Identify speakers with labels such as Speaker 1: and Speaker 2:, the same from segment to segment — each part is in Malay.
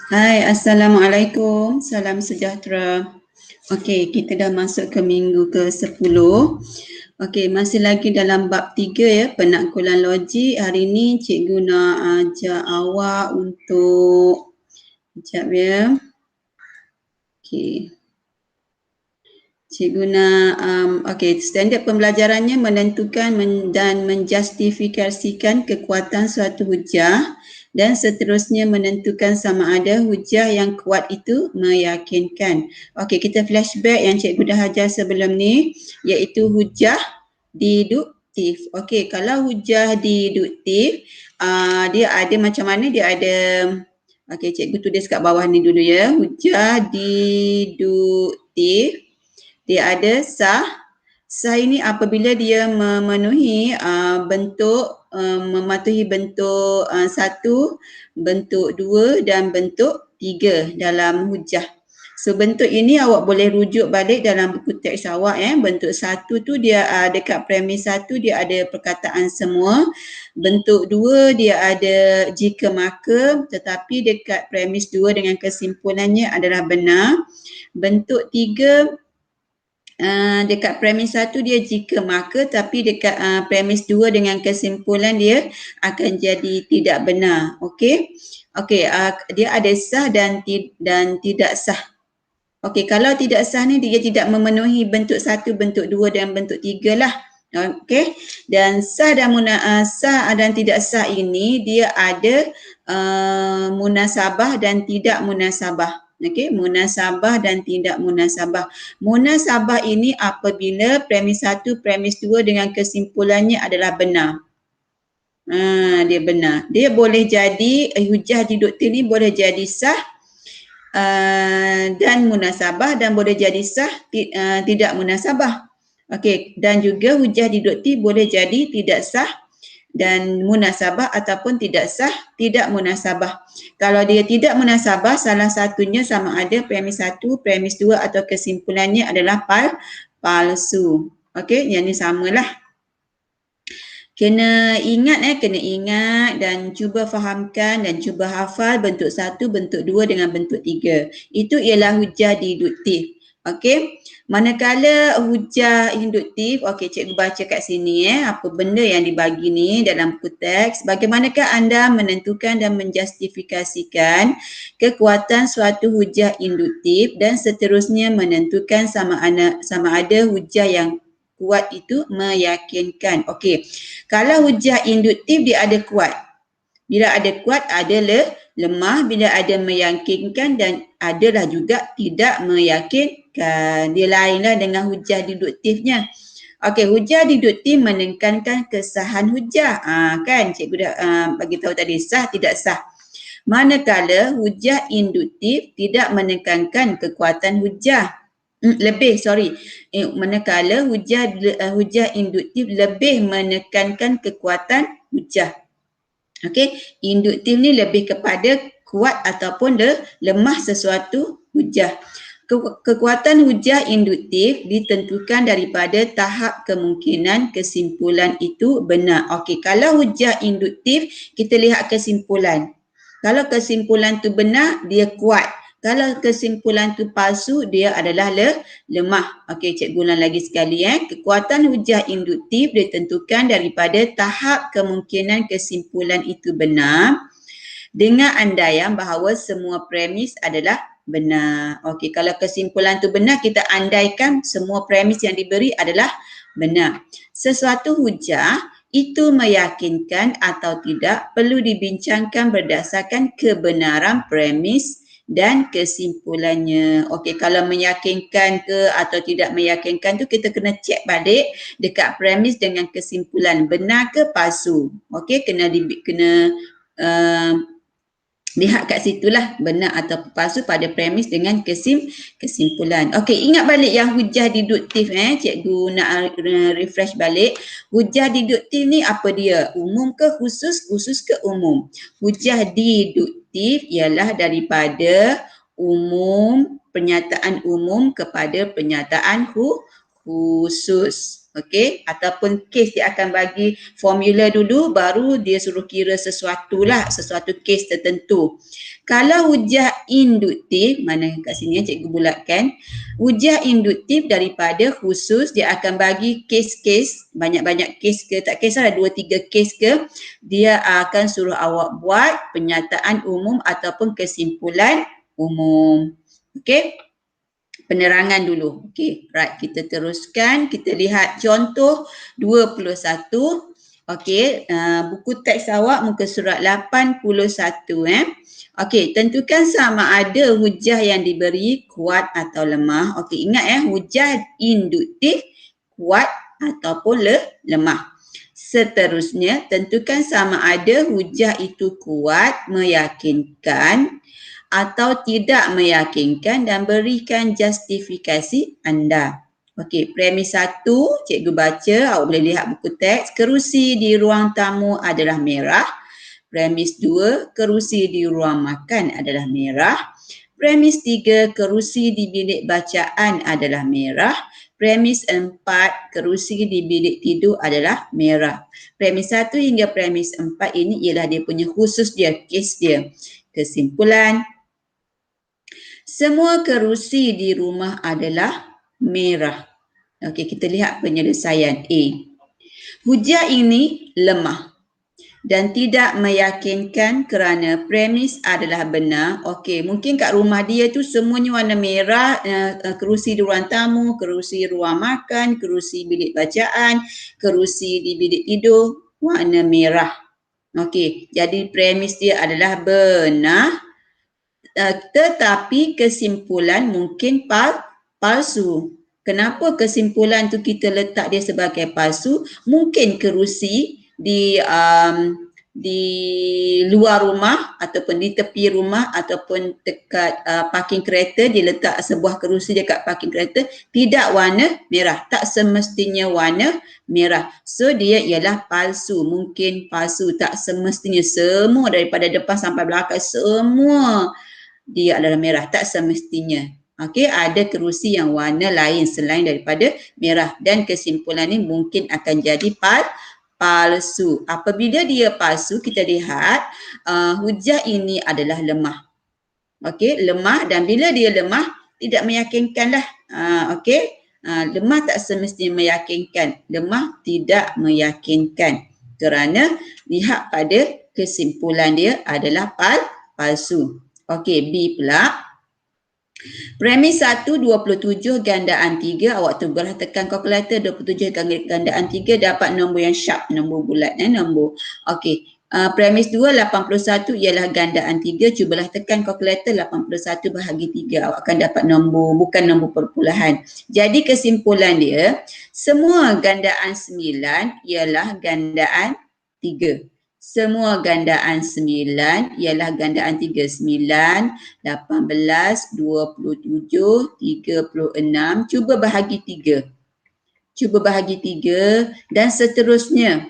Speaker 1: Hai, Assalamualaikum. Salam sejahtera. Okey, kita dah masuk ke minggu ke-10. Okey, masih lagi dalam bab 3 ya, penakkulan logik. Hari ni cikgu nak ajar awak untuk sekejap ya. Okey. Cikgu nak okey, standard pembelajarannya menentukan dan menjustifikasikan kekuatan suatu hujah dan seterusnya menentukan sama ada hujah yang kuat itu meyakinkan. Okey, kita flashback yang cikgu dah ajar sebelum ni, iaitu hujah deduktif. Okey, kalau hujah deduktif, dia ada macam mana? Dia ada, okey, cikgu tulis kat bawah ni dulu ya. Hujah deduktif, dia ada sah. Sah ini apabila dia memenuhi mematuhi bentuk 1, bentuk 2 dan bentuk 3 dalam hujah. So bentuk ini awak boleh rujuk balik dalam buku teks awak ya. Bentuk 1 tu dia dekat premis 1 dia ada perkataan semua. Bentuk 2 dia ada jika maka, tetapi dekat premis 2 dengan kesimpulannya adalah benar. Bentuk 3 dekat premis 1 dia jika maka, tapi dekat premis 2 dengan kesimpulan dia akan jadi tidak benar. Okey. Okey, dia ada sah dan tidak sah. Okey, kalau tidak sah ni dia tidak memenuhi bentuk 1, bentuk 2 dan bentuk 3 lah. Okey. Dan sah dan tidak sah ini dia ada munasabah dan tidak munasabah. Okey, munasabah dan tidak munasabah. Munasabah ini apabila premis 1, premis 2 dengan kesimpulannya adalah benar. Dia benar. Dia boleh jadi hujah deduktif ni boleh jadi sah dan munasabah, dan boleh jadi sah tidak munasabah. Okey, dan juga hujah deduktif boleh jadi tidak sah dan munasabah ataupun tidak sah, tidak munasabah. Kalau dia tidak munasabah, salah satunya sama ada premis 1, premis 2 atau kesimpulannya adalah palsu. Okey, yang ni samalah. Kena ingat dan cuba fahamkan dan cuba hafal bentuk 1, bentuk 2 dengan bentuk 3. Itu ialah hujah deduktif. Okey. Manakala hujah induktif, okey, cikgu baca kat sini apa benda yang dibagi ni dalam buku teks. Bagaimanakah anda menentukan dan menjustifikasikan kekuatan suatu hujah induktif dan seterusnya menentukan sama ada hujah yang kuat itu meyakinkan. Okey. Kalau hujah induktif dia ada kuat. Bila ada kuat ada lemah, bila ada meyakinkan dan adalah juga tidak meyakinkan. Dia lainlah dengan hujah deduktifnya. Okey, hujah deduktif menekankan kesahan hujah. Kan cikgu dah bagi tahu tadi sah tidak sah. Manakala hujah induktif tidak menekankan kekuatan hujah. Manakala hujah induktif lebih menekankan kekuatan hujah. Okey, induktif ni lebih kepada kuat ataupun lemah sesuatu hujah. Kekuatan hujah induktif ditentukan daripada tahap kemungkinan kesimpulan itu benar. Okey, kalau hujah induktif kita lihat kesimpulan. Kalau kesimpulan tu benar, dia kuat. Kalau kesimpulan tu palsu, dia adalah lemah. Okey, cikgu ulang lagi sekali. Kekuatan hujah induktif ditentukan daripada tahap kemungkinan kesimpulan itu benar dengan andaian bahawa semua premis adalah benar. Okey, kalau kesimpulan tu benar, kita andaikan semua premis yang diberi adalah benar. Sesuatu hujah itu meyakinkan atau tidak perlu dibincangkan berdasarkan kebenaran premis dan kesimpulannya. Okey, kalau meyakinkan ke atau tidak meyakinkan tu kita kena cek balik dekat premis dengan kesimpulan, benar ke palsu. Okey, kena lihat kat situlah benar atau palsu pada premis dengan kesimpulan. Okey, ingat balik yang hujah deduktif cikgu nak refresh balik. Hujah deduktif ni apa dia? Umum ke khusus? Khusus ke umum? Hujah deduktif ialah daripada pernyataan umum kepada pernyataan khusus. Okey, ataupun kes dia akan bagi formula dulu baru dia suruh kira sesuatu kes tertentu. Kalau hujah induktif, mana kat sini cikgu bulatkan, hujah induktif daripada khusus dia akan bagi kes-kes, banyak-banyak kes ke, tak kisahlah 2-3 kes ke, dia akan suruh awak buat pernyataan umum ataupun kesimpulan umum. Okey, penerangan dulu. Okey, right, kita teruskan. Kita lihat contoh 21. Okey, buku teks awak muka surat 81 Okey, tentukan sama ada hujah yang diberi kuat atau lemah. Okey, ingat hujah induktif kuat ataupun lemah. Seterusnya, tentukan sama ada hujah itu kuat, meyakinkan atau tidak meyakinkan dan berikan justifikasi anda. Okey, premis 1, cikgu baca, awak boleh lihat buku teks. Kerusi di ruang tamu adalah merah. Premis 2, kerusi di ruang makan adalah merah. Premis 3, kerusi di bilik bacaan adalah merah. Premis 4, kerusi di bilik tidur adalah merah. Premis 1 hingga premis 4 ini ialah dia punya khusus dia, kes dia. Kesimpulan, semua kerusi di rumah adalah merah. Okey, kita lihat penyelesaian A. Hujah ini lemah dan tidak meyakinkan kerana premis adalah benar. Okey, mungkin kat rumah dia tu semuanya warna merah, kerusi di ruang tamu, kerusi ruang makan, kerusi bilik bacaan, kerusi di bilik tidur warna merah. Okey, jadi premis dia adalah benar, tetapi kesimpulan mungkin palsu. Kenapa kesimpulan tu kita letak dia sebagai palsu? Mungkin kerusi di luar rumah ataupun di tepi rumah ataupun dekat parking kereta, dia letak sebuah kerusi dekat parking kereta tidak warna merah, tak semestinya warna merah. So dia ialah palsu, mungkin palsu, tak semestinya semua daripada depan sampai belakang semua dia adalah merah, tak semestinya. Okey, ada kerusi yang warna lain selain daripada merah dan kesimpulan ni mungkin akan jadi palsu. Apabila dia palsu, kita lihat hujah ini adalah lemah. Okey, lemah, dan bila dia lemah tidak meyakinkan lah. Okey, lemah tak semestinya meyakinkan. Lemah tidak meyakinkan kerana lihat pada kesimpulan dia adalah palsu. Okey, B pula. Premis 1, 27 gandaan 3. Awak cubalah tekan kalkulator. 27 gandaan 3 dapat nombor yang sharp, nombor bulat, nombor. Okey. Premis 2, 81 ialah gandaan 3. Cubalah tekan kalkulator 81 bahagi 3. Awak akan dapat nombor, bukan nombor perpuluhan. Jadi kesimpulan dia, semua gandaan 9 ialah gandaan 3. Semua gandaan 9 ialah gandaan 3. 9, 18, 27, 36. Cuba bahagi 3. Cuba bahagi 3 dan seterusnya.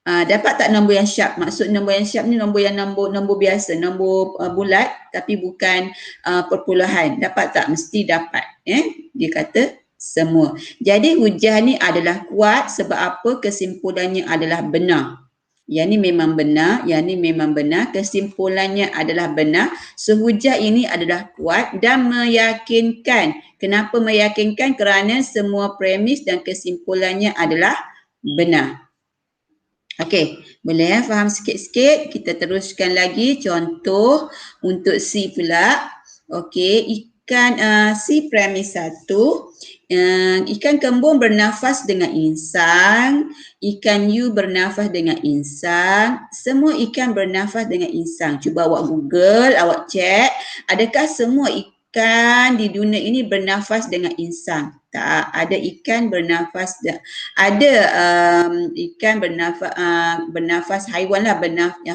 Speaker 1: Dapat tak nombor yang sharp? Maksud nombor yang sharp ni nombor yang nombor biasa, nombor bulat tapi bukan perpuluhan. Dapat tak? Mesti dapat. Dia kata semua. Jadi hujah ni adalah kuat sebab apa? Kesimpulannya adalah benar. Yang ni memang benar, yang ni memang benar, kesimpulannya adalah benar. Sehujah ini adalah kuat dan meyakinkan. Kenapa meyakinkan? Kerana semua premis dan kesimpulannya adalah benar. Okey, boleh faham sikit-sikit? Kita teruskan lagi contoh untuk C pula. Okey, C premis 1. Ikan kembung bernafas dengan insang, ikan hiu bernafas dengan insang, semua ikan bernafas dengan insang. Cuba awak Google, awak cek, adakah semua ikan di dunia ini bernafas dengan insang? Tak, ada ikan bernafas, ada ikan bernafas haiwan lah,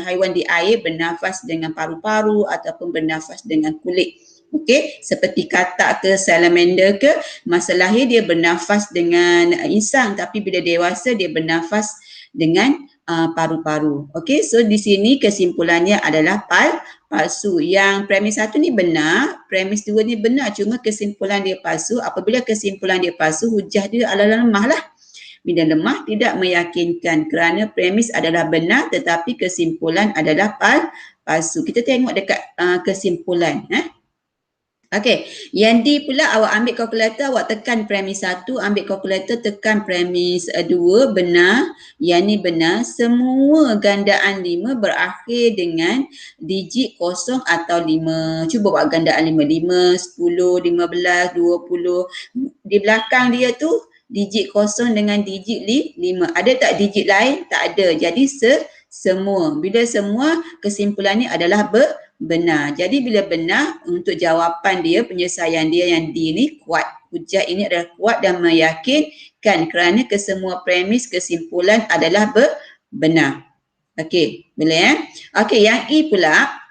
Speaker 1: haiwan di air bernafas dengan paru-paru ataupun bernafas dengan kulit. Okey, seperti katak ke salamander ke, masa lahir dia bernafas dengan insang tapi bila dewasa dia bernafas dengan paru-paru. Okey, so di sini kesimpulannya adalah palsu. Yang premis 1 ni benar, premis 2 ni benar, cuma kesimpulan dia palsu. Apabila kesimpulan dia palsu, hujah dia adalah lemah lah. Bila lemah tidak meyakinkan kerana premis adalah benar tetapi kesimpulan adalah palsu. Kita tengok dekat kesimpulan. Okey, yang D pula awak ambil kalkulator, awak tekan premis 1, ambil kalkulator tekan premis 2, benar. Yang ni benar, semua gandaan 5 berakhir dengan digit kosong atau 5. Cuba buat gandaan 5, 5, 10, 15, 20. Di belakang dia tu digit kosong dengan digit 5. Ada tak digit lain? Tak ada. Jadi semua. Bila semua, kesimpulan ni adalah benar. Jadi bila benar, untuk jawapan dia, penyelesaian dia yang D ni kuat. Hujah ini adalah kuat dan meyakinkan kerana kesemua premis kesimpulan adalah benar. Okey, boleh Okey, yang E pula.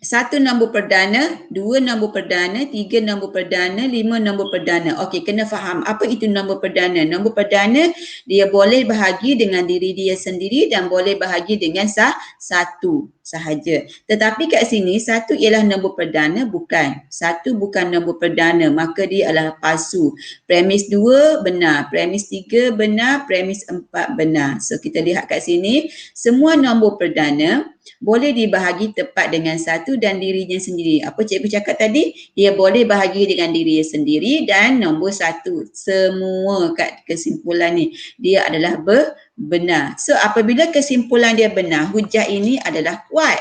Speaker 1: 1 nombor perdana, 2 nombor perdana, 3 nombor perdana, 5 nombor perdana. Okey, kena faham apa itu nombor perdana. Nombor perdana dia boleh bahagi dengan diri dia sendiri dan boleh bahagi dengan satu sahaja. Tetapi kat sini satu ialah nombor perdana, bukan. Satu bukan nombor perdana, maka dia adalah palsu. Premis 2 benar, premis 3 benar, premis 4 benar. So kita lihat kat sini, semua nombor perdana boleh dibahagi tepat dengan satu dan dirinya sendiri. Apa cikgu cakap tadi? Dia boleh bahagi dengan dirinya sendiri dan nombor satu. Semua kat kesimpulan ni dia adalah benar. So apabila kesimpulan dia benar, hujah ini adalah kuat.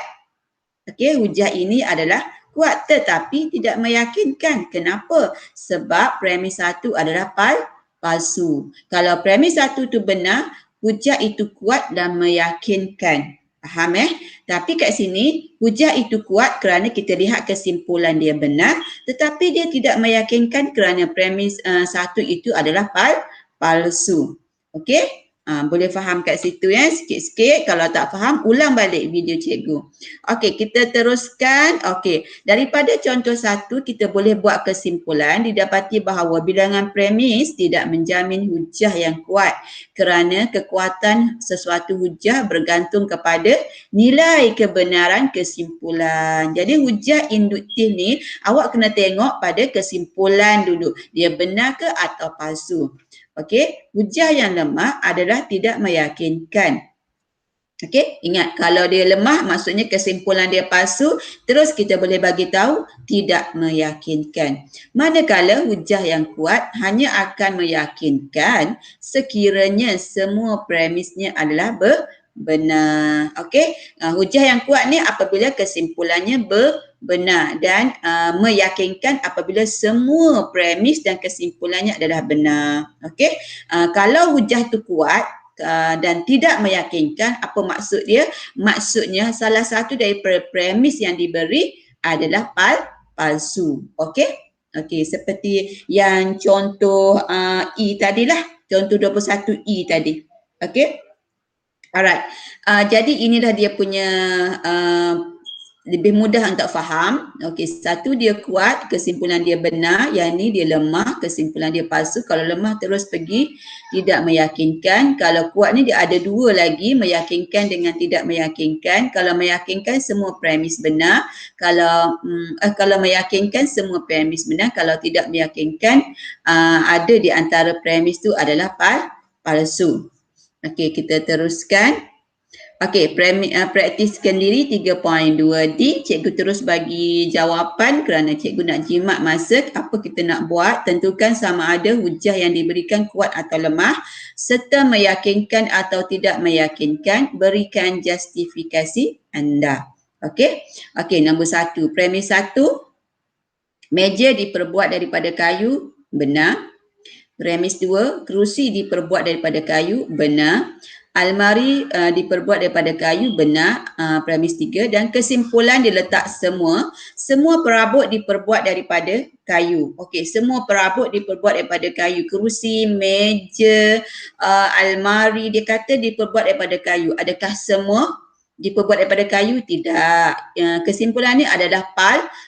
Speaker 1: Okey, hujah ini adalah kuat tetapi tidak meyakinkan. Kenapa? Sebab premis 1 adalah palsu. Kalau premis 1 tu benar, hujah itu kuat dan meyakinkan. Faham Tapi kat sini hujah itu kuat kerana kita lihat kesimpulan dia benar tetapi dia tidak meyakinkan kerana premis 1 itu adalah palsu. Okey? Boleh faham kat situ sikit-sikit. Kalau tak faham, ulang balik video cikgu. Okey, kita teruskan. Okey, daripada contoh 1 kita boleh buat kesimpulan didapati bahawa bilangan premis tidak menjamin hujah yang kuat kerana kekuatan sesuatu hujah bergantung kepada nilai kebenaran kesimpulan. Jadi hujah induktif ni awak kena tengok pada kesimpulan dulu. Dia benar ke atau palsu. Okey, hujah yang lemah adalah tidak meyakinkan. Okey, ingat kalau dia lemah maksudnya kesimpulan dia palsu, terus kita boleh bagi tahu tidak meyakinkan. Manakala hujah yang kuat hanya akan meyakinkan sekiranya semua premisnya adalah benar. Okey, hujah yang kuat ni apabila kesimpulannya benar dan meyakinkan apabila semua premis dan kesimpulannya adalah benar. Okey, kalau hujah tu kuat dan tidak meyakinkan, apa maksud dia? Maksudnya salah satu daripada premis yang diberi adalah palsu. Okey? Okey, seperti yang contoh E tadilah, contoh 21E tadi. Okey? Alright. Jadi inilah dia punya lebih mudah untuk faham. Okey, satu dia kuat, kesimpulan dia benar. Yang ni dia lemah, kesimpulan dia palsu. Kalau lemah terus pergi, tidak meyakinkan. Kalau kuat ni dia ada dua lagi, meyakinkan dengan tidak meyakinkan. Kalau meyakinkan semua premis benar. Kalau meyakinkan semua premis benar. Kalau tidak meyakinkan, ada di antara premis tu adalah palsu. Okey, kita teruskan. Okey, praktiskan diri 3.2D. Cikgu terus bagi jawapan kerana cikgu nak jimat masa apa kita nak buat. Tentukan sama ada hujah yang diberikan kuat atau lemah serta meyakinkan atau tidak meyakinkan. Berikan justifikasi anda. Okey. Okey, nombor 1. Premis 1. Meja diperbuat daripada kayu. Benar. Premis 2. Kerusi diperbuat daripada kayu. Benar. Almari diperbuat daripada kayu, benar. Premis 3. Dan kesimpulan diletak semua perabot diperbuat daripada kayu. Okey, semua perabot diperbuat daripada kayu. Kerusi, meja, almari, dia kata diperbuat daripada kayu. Adakah semua? diperbuat daripada kayu? Tidak. Kesimpulannya adalah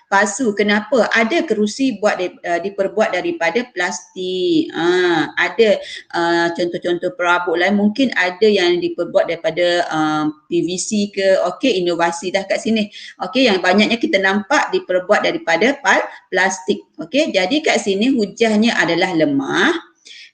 Speaker 1: palsu. Kenapa? Ada kerusi diperbuat daripada plastik. Ada contoh-contoh perabot lain mungkin ada yang diperbuat daripada PVC ke. Okey, inovasi dah kat sini. Okey, yang banyaknya kita nampak diperbuat daripada plastik. Okey, jadi kat sini hujahnya adalah lemah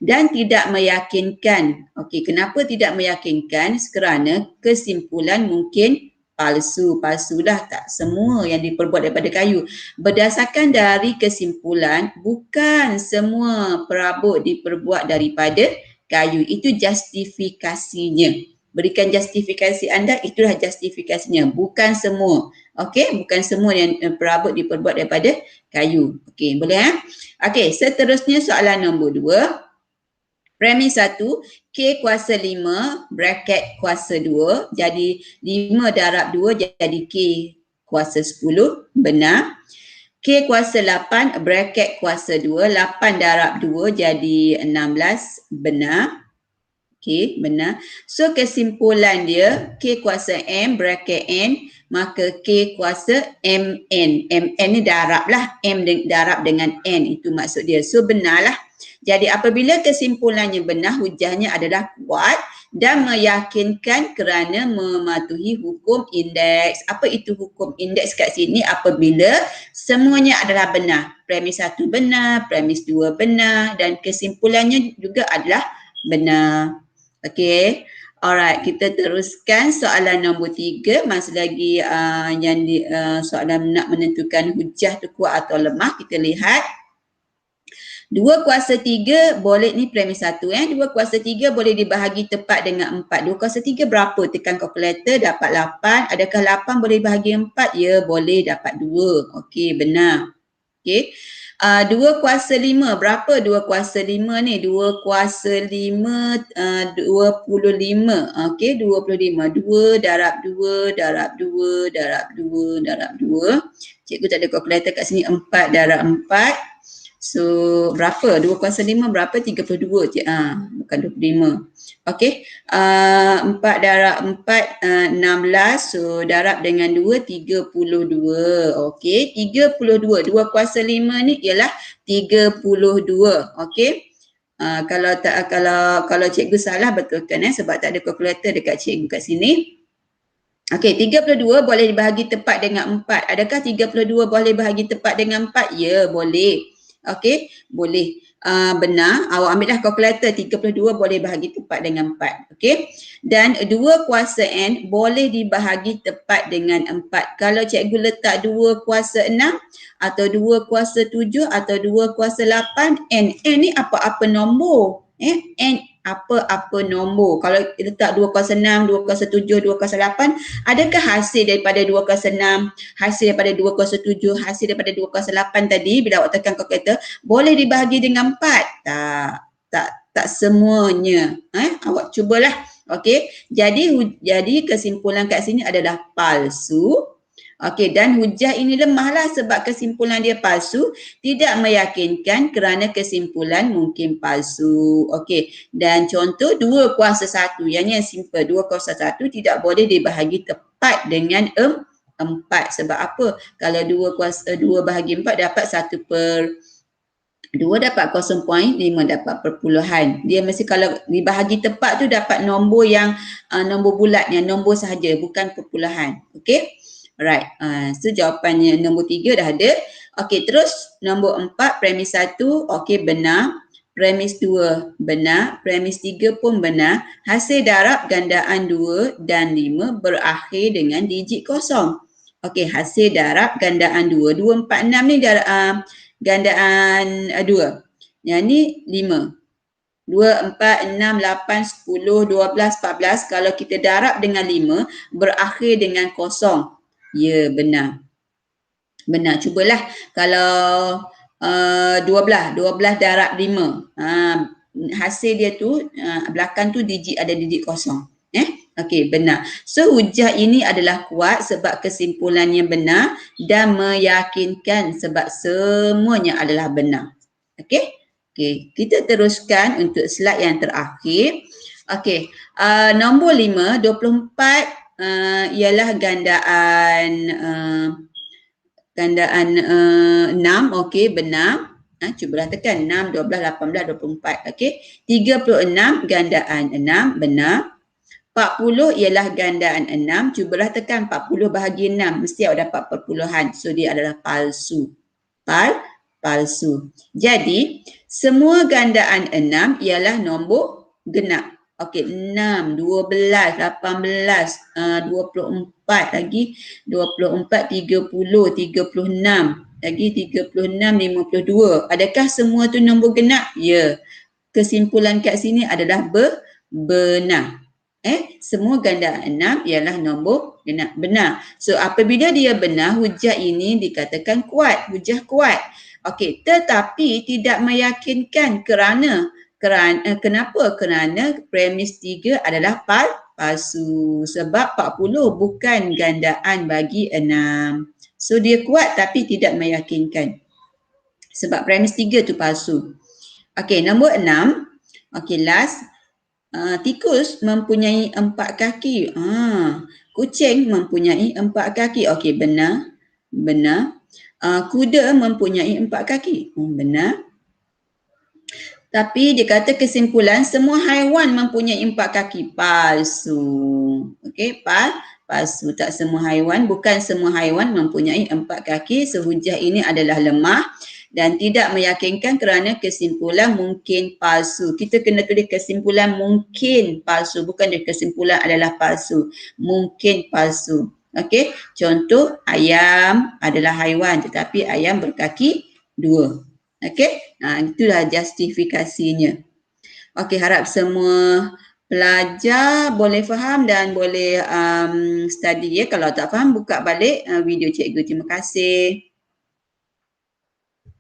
Speaker 1: dan tidak meyakinkan. Okey, kenapa tidak meyakinkan? Kerana kesimpulan mungkin palsu. Palsulah, tak semua yang diperbuat daripada kayu. Berdasarkan dari kesimpulan, bukan semua perabot diperbuat daripada kayu. Itu justifikasinya. Berikan justifikasi anda, itulah justifikasinya. Bukan semua. Okey, bukan semua yang perabot diperbuat daripada kayu. Okey, boleh? Okey, seterusnya soalan nombor 2. Premis 1, K kuasa 5 bracket kuasa 2. Jadi 5 darab 2 jadi K kuasa 10. Benar. K kuasa 8 bracket kuasa 2. 8 darab 2 jadi 16. Benar. Okey, benar. So kesimpulan dia K kuasa M bracket N, maka K kuasa MN. MN ni darab lah. M darab dengan N, itu maksud dia. So benarlah. Jadi apabila kesimpulannya benar, hujahnya adalah kuat dan meyakinkan kerana mematuhi hukum indeks. Apa itu hukum indeks kat sini? Apabila semuanya adalah benar. Premis 1 benar, premis 2 benar dan kesimpulannya juga adalah benar. Okey. Alright, kita teruskan soalan nombor 3. Masih lagi soalan nak menentukan hujah tu kuat atau lemah. Kita lihat. 2 kuasa 3 boleh, ni premis 1 2 kuasa 3 boleh dibahagi tepat dengan 4. 2 kuasa 3 berapa? Tekan kalkulator, dapat 8. Adakah 8 boleh bahagi 4? Ya, boleh, dapat 2. Okey, benar. Okey. 2 kuasa 5 berapa? 2 kuasa 5 ni 2 kuasa 5 25. Okey, 25. 2 darab 2 darab 2 darab 2 darab 2. Cikgu tak ada kalkulator kat sini. 4 darab 4. So berapa? 2 kuasa 5 berapa? 32 je. Bukan 25. Okey. 4 darab 4 16. So darab dengan 2 32. Okey. 32. 2 kuasa 5 ni ialah 32. Okey. Kalau cikgu salah betulkan sebab tak ada kalkulator dekat cikgu kat sini. Okey, 32 boleh dibahagi tepat dengan 4. Adakah 32 boleh bahagi tepat dengan 4? Ya, boleh. Okey, boleh. Benar, awak ambillah kalkulator. 32 boleh bahagi tepat dengan 4. Okey. Dan 2 kuasa N boleh dibahagi tepat dengan 4. Kalau cikgu letak 2 kuasa 6 atau 2 kuasa 7 atau 2 kuasa 8, N ni apa-apa nombor. N apa-apa nombor. Kalau letak 2 kuasa 6, 2 kuasa 7, 2 kuasa 8, adakah hasil daripada 2 kuasa 6, hasil daripada 2 kuasa 7, hasil daripada 2 kuasa 8 tadi bila awak tekan kalkulator boleh dibahagi dengan 4? Tak semuanya. Awak cubalah. Okey. Jadi kesimpulan kat sini adalah palsu. Okey, dan hujah ini lemahlah sebab kesimpulan dia palsu, tidak meyakinkan kerana kesimpulan mungkin palsu. Okey, dan contoh 2 kuasa 1, yang simple. 2 kuasa 1 tidak boleh dibahagi tepat dengan 4. Sebab apa? Kalau 2 kuasa 2 bahagi 4 dapat 1/2 dapat 0.5 dapat perpuluhan. Dia mesti kalau dibahagi tepat tu dapat nombor yang nombor bulat, yang nombor sahaja, bukan perpuluhan. Okey? Alright. So jawapannya nombor 3 dah ada. Okey, terus nombor 4 premis 1 okey benar. Premis 2 benar. Premis 3 pun benar. Hasil darab gandaan 2 dan 5 berakhir dengan digit kosong. Okey, hasil darab gandaan 2. 2, 4, 6 ni gandaan 2. Yang ni 5. 2, 4, 6, 8, 10, 12, 14. Kalau kita darab dengan 5 berakhir dengan kosong. Ya, benar. Benar. Cubalah kalau 12 darab 5. Hasil dia tu belakang tu ada digit kosong. Okey, benar. So hujah ini adalah kuat sebab kesimpulannya benar dan meyakinkan sebab semuanya adalah benar. Okey? Okey, kita teruskan untuk slide yang terakhir. Okey, nombor 5, 24 ialah gandaan 6, okey, benar. Cubalah tekan 6, 12, 18, 24, okey. 36 gandaan 6, benar. 40 ialah gandaan 6, cubalah tekan 40 bahagi 6, mesti awak dapat perpuluhan. So dia adalah palsu. Palsu. Jadi, semua gandaan 6 ialah nombor genap. Okey, 6, 12, 18, 24 lagi, 24, 30, 36, lagi 36, 52. Adakah semua tu nombor genap? Ya. Kesimpulan kat sini adalah benar. Semua gandaan 6 ialah nombor genap. Benar. So apabila dia benar, hujah ini dikatakan kuat, hujah kuat. Okey, tetapi tidak meyakinkan kenapa? Kerana premis 3 adalah palsu. Sebab 40 bukan gandaan bagi 6. So dia kuat tapi tidak meyakinkan. Sebab premis 3 tu palsu. Okey, nombor 6. Okey, last. Tikus mempunyai 4 kaki. Kucing mempunyai 4 kaki. Okey, benar. Benar. Kuda mempunyai 4 kaki. Benar. Tapi dia kata kesimpulan semua haiwan mempunyai 4 kaki. Palsu. Okey, palsu. Tak semua haiwan, bukan semua haiwan mempunyai 4 kaki. Sehujah ini adalah lemah dan tidak meyakinkan kerana kesimpulan mungkin palsu. Kita kena tulis kesimpulan mungkin palsu, bukan dia kesimpulan adalah palsu. Mungkin palsu. Okey, contoh ayam adalah haiwan tetapi ayam berkaki 2. Okey, itulah justifikasinya. Okey, harap semua pelajar boleh faham dan boleh study ya. Kalau tak faham, buka balik video cikgu. Terima kasih.